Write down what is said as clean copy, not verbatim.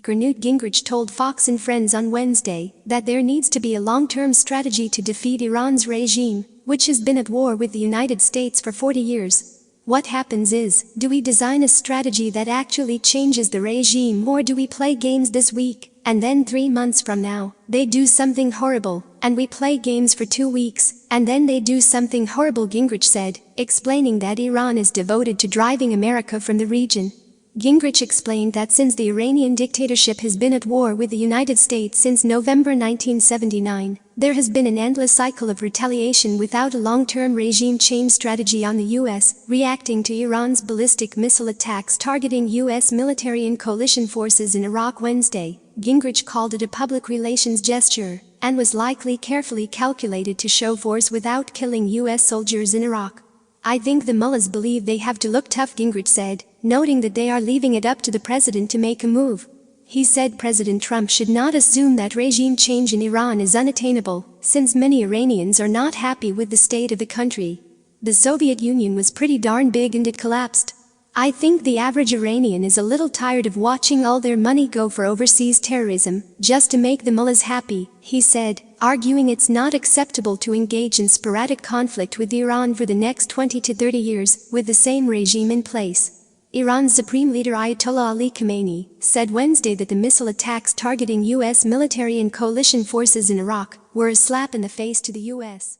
lawmaker Newt Gingrich told Fox and Friends on Wednesday that there needs to be a long-term strategy to defeat Iran's regime, which has been at war with the United States for 40 years. What happens is, do we design a strategy that actually changes the regime, or do we play games this week, and then 3 months from now, they do something horrible, and we play games for 2 weeks, and then they do something horrible, Gingrich said, explaining that Iran is devoted to driving America from the region. Gingrich explained that since the Iranian dictatorship has been at war with the United States since November 1979, there has been an endless cycle of retaliation without a long-term regime change strategy on the U.S., reacting to Iran's ballistic missile attacks targeting U.S. military and coalition forces in Iraq Wednesday. Gingrich called it a public relations gesture, and was likely carefully calculated to show force without killing U.S. soldiers in Iraq. I think the mullahs believe they have to look tough, Gingrich said, noting that they are leaving it up to the president to make a move. He said President Trump should not assume that regime change in Iran is unattainable, since many Iranians are not happy with the state of the country. The Soviet Union was pretty darn big and it collapsed. I think the average Iranian is a little tired of watching all their money go for overseas terrorism, just to make the mullahs happy, he said, arguing it's not acceptable to engage in sporadic conflict with Iran for the next 20 to 30 years, with the same regime in place. Iran's Supreme Leader Ayatollah Ali Khamenei said Wednesday that the missile attacks targeting U.S. military and coalition forces in Iraq were a slap in the face to the U.S.